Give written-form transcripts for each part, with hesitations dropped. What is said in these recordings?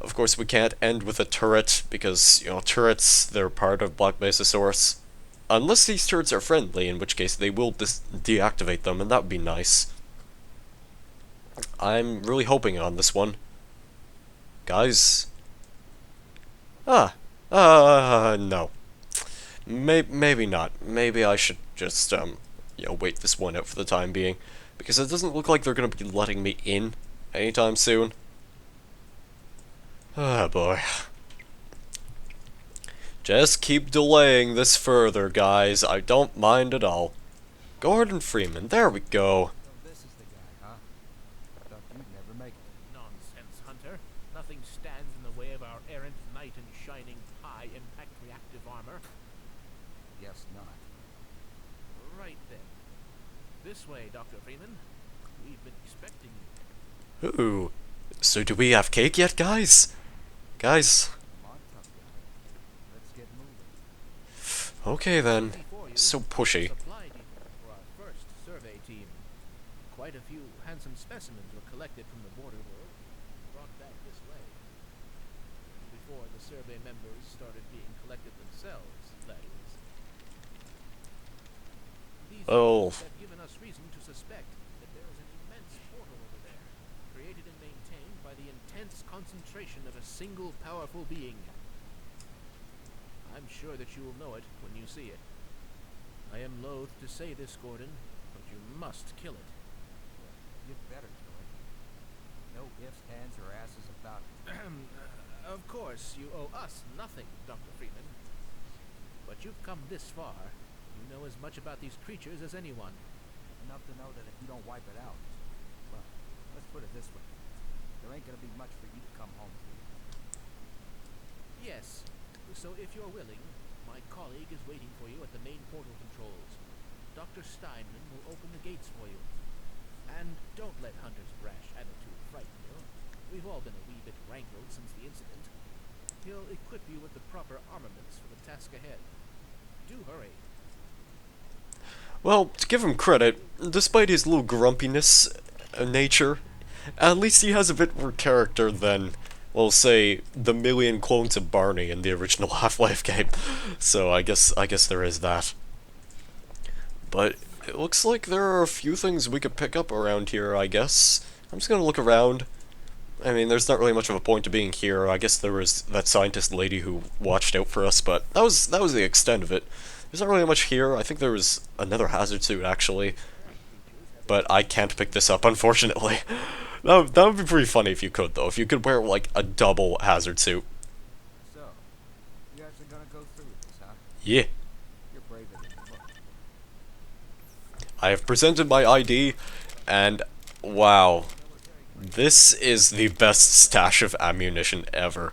Of course, we can't end with a turret, because, you know, turrets, they're part of Black Mesa source. Unless these turrets are friendly, in which case they will deactivate them, and that would be nice. I'm really hoping on this one. Guys? Ah. No. Maybe not. Maybe I should just, you know, wait this one out for the time being. Because it doesn't look like they're gonna be letting me in anytime soon. Ah, boy. Just keep delaying this further, guys. I don't mind at all. Gordon Freeman, there we go. So this is the guy, huh? Thought you'd never make it. Nonsense, Hunter. Nothing stands in the way of our errant knight in shining high-impact reactive armor. Guess not. Right then. This way, Dr. Freeman. We've been expecting you. Ooh. So do we have cake yet, guys? Guys. Come on, tough guy. Let's get moving. Okay then. Before you, So pushy. supply depot for our first survey team. Quite a few handsome specimens were collected from the border world and brought back this way. Before the survey members started being collected themselves, that is. These Oh. records have given us reason to suspect that there is an immense portal over there, created and maintained by the intense concentration of a single powerful being. I'm sure that you will know it when you see it. I am loath to say this, Gordon, but you must kill it. You'd better kill it. No ifs, ands, or asses about it. Of course, you owe us nothing, Dr. Freeman. But you've come this far. You know as much about these creatures as anyone. Enough to know that if you don't wipe it out, well, let's put it this way. There ain't gonna be much for you to come home to. Yes. So if you're willing, my colleague is waiting for you at the main portal controls. Dr. Steinman will open the gates for you. And don't let Hunter's brash attitude frighten you. We've all been a wee bit rankled since the incident. He'll equip you with the proper armaments for the task ahead. Do hurry. Well, to give him credit, despite his little grumpiness nature, at least he has a bit more character than, well, say, the million clones of Barney in the original Half-Life game. So I guess there is that. But it looks like there are a few things we could pick up around here, I guess. I'm just gonna look around. I mean, there's not really much of a point to being here. I guess there was that scientist lady who watched out for us, but that was the extent of it. There's not really much here. I think there was another hazard suit, actually. But I can't pick this up, unfortunately. That would be pretty funny if you could, though. If you could wear, like, a double hazard suit. So, you guys are gonna go through with this, huh? Yeah. You're braver than you look. I have presented my ID, and wow. This is the best stash of ammunition ever.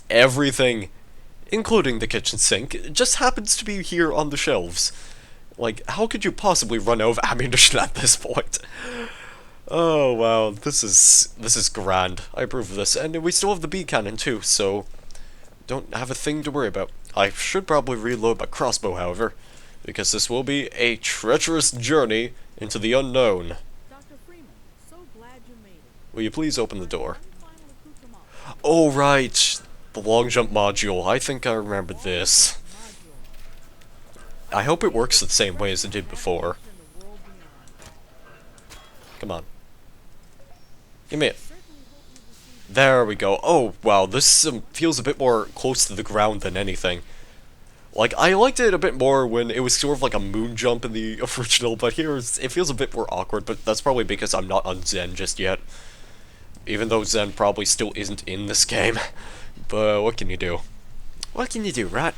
Everything, including the kitchen sink, just happens to be here on the shelves. Like, how could you possibly run out of ammunition at this point? Oh wow, this is grand. I approve of this, and we still have the B cannon too, so don't have a thing to worry about. I should probably reload my crossbow, however, because this will be a treacherous journey into the unknown. Dr. Freeman, so glad you made it. Will you please open the door? One final accoutrement. Oh right, the long jump module. I think I remember this. Module. I hope it works the same way as it did before. In the world beyond. Come on. Give me it. Certainly hope you receive There we go. Oh, wow, this feels a bit more close to the ground than anything. Like, I liked it a bit more when it was sort of like a moon jump in the original, but here it feels a bit more awkward, but that's probably because I'm not on Zen just yet. Even though Zen probably still isn't in this game. But what can you do? What can you do, right?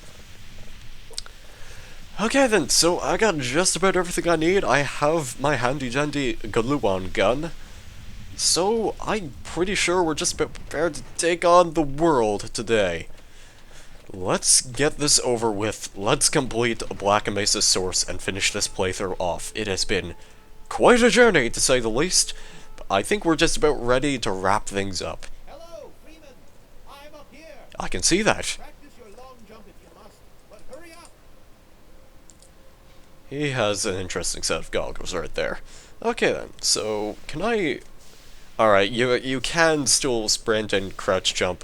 Okay then, so I got just about everything I need. I have my handy-dandy Galuon gun. So, I'm pretty sure we're just about prepared to take on the world today. Let's get this over with. Let's complete Black Mesa Source and finish this playthrough off. It has been quite a journey, to say the least. I think we're just about ready to wrap things up. Hello, Freeman. I'm up here. I can see that. Practice your long jump if you must, but hurry up. He has an interesting set of goggles right there. Okay then, so can I... Alright, you can still sprint and crouch jump,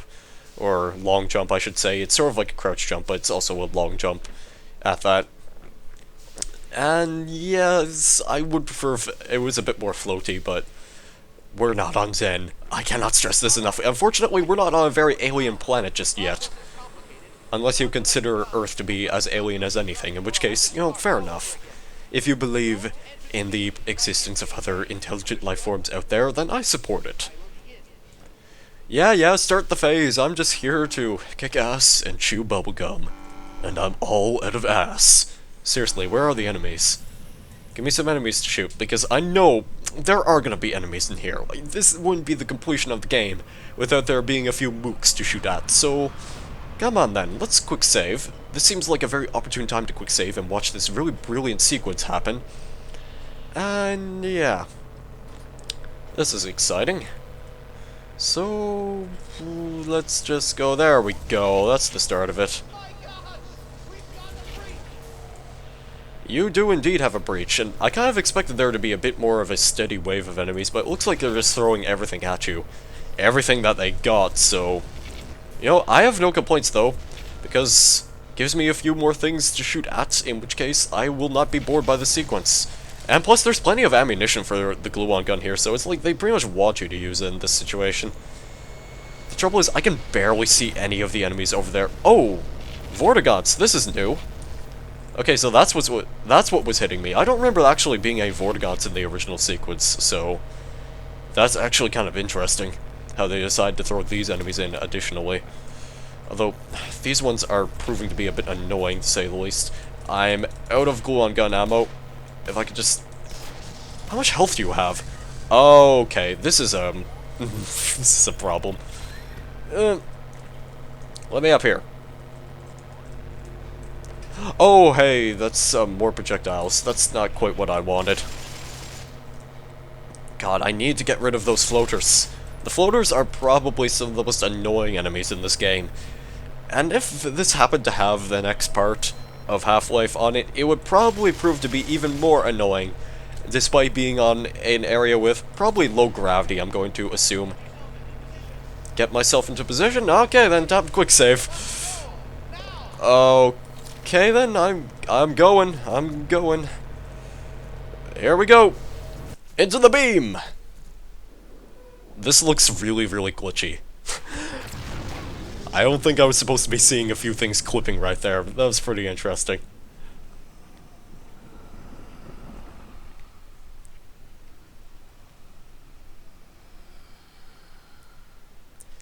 or long jump, I should say. It's sort of like a crouch jump, but it's also a long jump at that. And yes, I would prefer if it was a bit more floaty, but we're not on Zen. I cannot stress this enough. Unfortunately, we're not on a very alien planet just yet. Unless you consider Earth to be as alien as anything, in which case, you know, fair enough. If you believe in the existence of other intelligent life forms out there, then I support it. Yeah, start the phase. I'm just here to kick ass and chew bubblegum. And I'm all out of ass. Seriously, where are the enemies? Give me some enemies to shoot, because I know there are gonna be enemies in here. Like, this wouldn't be the completion of the game without there being a few mooks to shoot at, so come on then, let's quick save. This seems like a very opportune time to quick save and watch this really brilliant sequence happen. And yeah, this is exciting. So, let's just go, there we go, that's the start of it. You do indeed have a breach, and I kind of expected there to be a bit more of a steady wave of enemies, but it looks like they're just throwing everything at you. Everything that they got, so... You know, I have no complaints though, because it gives me a few more things to shoot at, in which case I will not be bored by the sequence. And plus there's plenty of ammunition for the glue-on gun here, so it's like they pretty much want you to use it in this situation. The trouble is, I can barely see any of the enemies over there. Oh! Vortigaunts, this is new. Okay, so that's what was hitting me. I don't remember actually being a Vortigaunts in the original sequence, so that's actually kind of interesting, how they decide to throw these enemies in additionally. Although, these ones are proving to be a bit annoying, to say the least. I'm out of glue-on gun ammo. If I could just... How much health do you have? Okay, this is, this is a problem. Let me up here. Oh, hey, that's, more projectiles. That's not quite what I wanted. God, I need to get rid of those floaters. The floaters are probably some of the most annoying enemies in this game. And if this happened to have the next part of Half-Life on it, it would probably prove to be even more annoying, despite being on an area with probably low gravity, I'm going to assume. Get myself into position? Okay, then, tap quick save. Okay, then, I'm going. Here we go. Into the beam! This looks really, really glitchy. I don't think I was supposed to be seeing a few things clipping right there, but that was pretty interesting.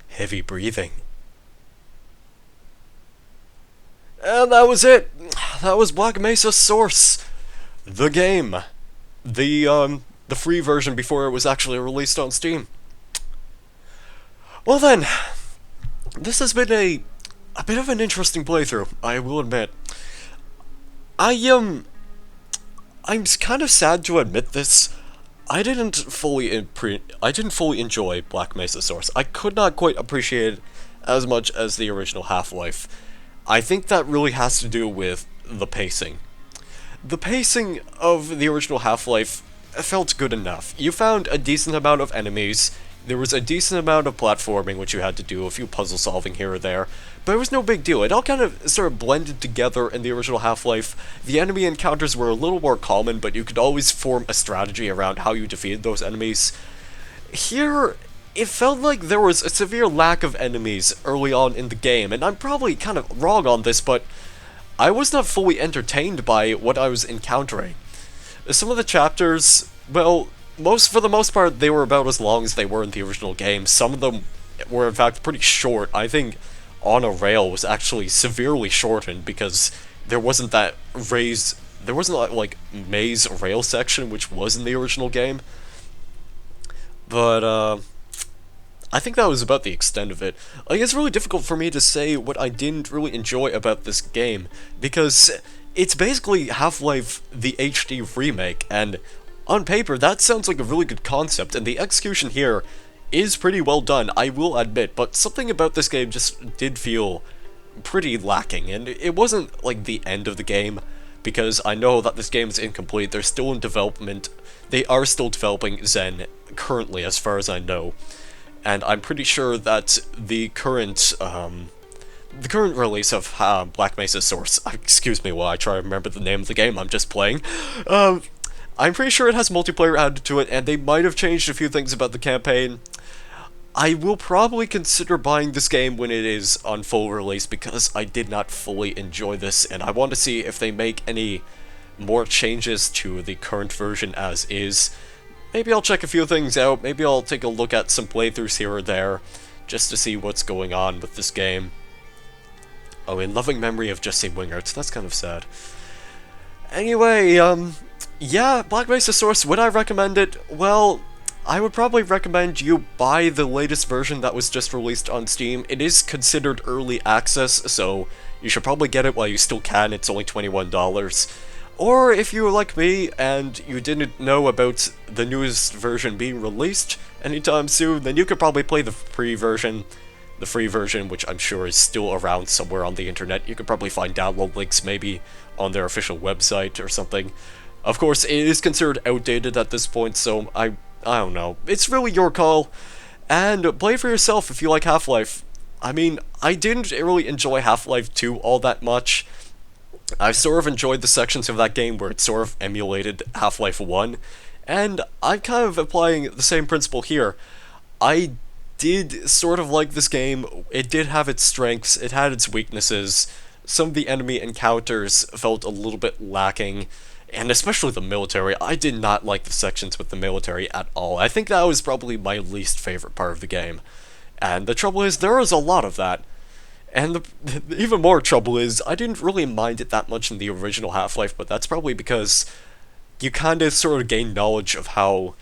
Heavy breathing. And that was it! That was Black Mesa Source! The game. The free version before it was actually released on Steam. Well then, this has been a bit of an interesting playthrough, I will admit. I'm kind of sad to admit this. I didn't fully enjoy Black Mesa Source. I could not quite appreciate it as much as the original Half-Life. I think that really has to do with the pacing. The pacing of the original Half-Life felt good enough. You found a decent amount of enemies, there was a decent amount of platforming which you had to do, a few puzzle solving here or there, but it was no big deal. It all kind of sort of blended together in the original Half-Life. The enemy encounters were a little more common, but you could always form a strategy around how you defeated those enemies. Here, it felt like there was a severe lack of enemies early on in the game, and I'm probably kind of wrong on this, but I was not fully entertained by what I was encountering. Some of the chapters, well, for the most part, they were about as long as they were in the original game. Some of them were, in fact, pretty short. I think On a Rail was actually severely shortened because there wasn't that like, maze rail section, which was in the original game. But, I think that was about the extent of it. Like, it's really difficult for me to say what I didn't really enjoy about this game, because it's basically Half-Life the HD remake, and on paper, that sounds like a really good concept, and the execution here is pretty well done, I will admit, but something about this game just did feel pretty lacking, and it wasn't, like, the end of the game, because I know that this game is incomplete, they're still in development, they are still developing Zen currently, as far as I know, and I'm pretty sure that the current release of Black Mesa Source, excuse me while I try to remember the name of the game I'm just playing, I'm pretty sure it has multiplayer added to it, and they might have changed a few things about the campaign. I will probably consider buying this game when it is on full release, because I did not fully enjoy this, and I want to see if they make any more changes to the current version as is. Maybe I'll check a few things out, maybe I'll take a look at some playthroughs here or there, just to see what's going on with this game. Oh, in loving memory of Jesse Wingert, that's kind of sad. Anyway, yeah, Black Mesa Source, would I recommend it? Well, I would probably recommend you buy the latest version that was just released on Steam. It is considered early access, so you should probably get it while you still can. It's only $21. Or if you were like me and you didn't know about the newest version being released anytime soon, then you could probably play the free version, which I'm sure is still around somewhere on the internet. You could probably find download links maybe on their official website or something. Of course, it is considered outdated at this point, so I don't know. It's really your call, and play for yourself if you like Half-Life. I mean, I didn't really enjoy Half-Life 2 all that much. I sort of enjoyed the sections of that game where it sort of emulated Half-Life 1, and I'm kind of applying the same principle here. I did sort of like this game. It did have its strengths, it had its weaknesses. Some of the enemy encounters felt a little bit lacking, and especially the military. I did not like the sections with the military at all. I think that was probably my least favorite part of the game. And the trouble is, there is a lot of that. And the even more trouble is, I didn't really mind it that much in the original Half-Life, but that's probably because you kind of sort of gain knowledge of how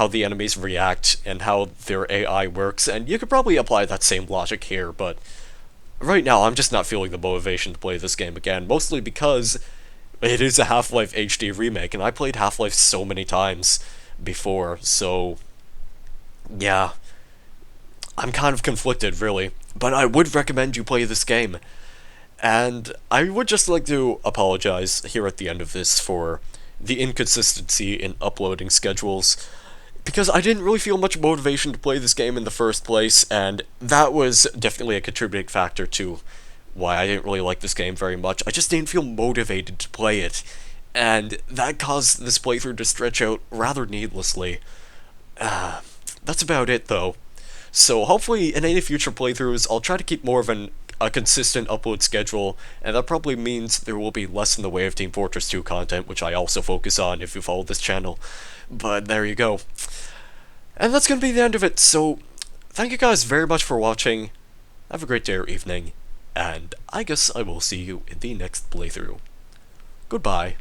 the enemies react and how their AI works, and you could probably apply that same logic here, but right now I'm just not feeling the motivation to play this game again, mostly because it is a Half-Life HD remake, and I played Half-Life so many times before, so yeah, I'm kind of conflicted, really. But I would recommend you play this game. And I would just like to apologize here at the end of this for the inconsistency in uploading schedules, because I didn't really feel much motivation to play this game in the first place, and that was definitely a contributing factor to why I didn't really like this game very much. I just didn't feel motivated to play it, and that caused this playthrough to stretch out rather needlessly. That's about it, though. So hopefully in any future playthroughs, I'll try to keep more of a consistent upload schedule, and that probably means there will be less in the way of Team Fortress 2 content, which I also focus on if you follow this channel. But there you go. And that's going to be the end of it, so thank you guys very much for watching. Have a great day or evening, and I guess I will see you in the next playthrough. Goodbye.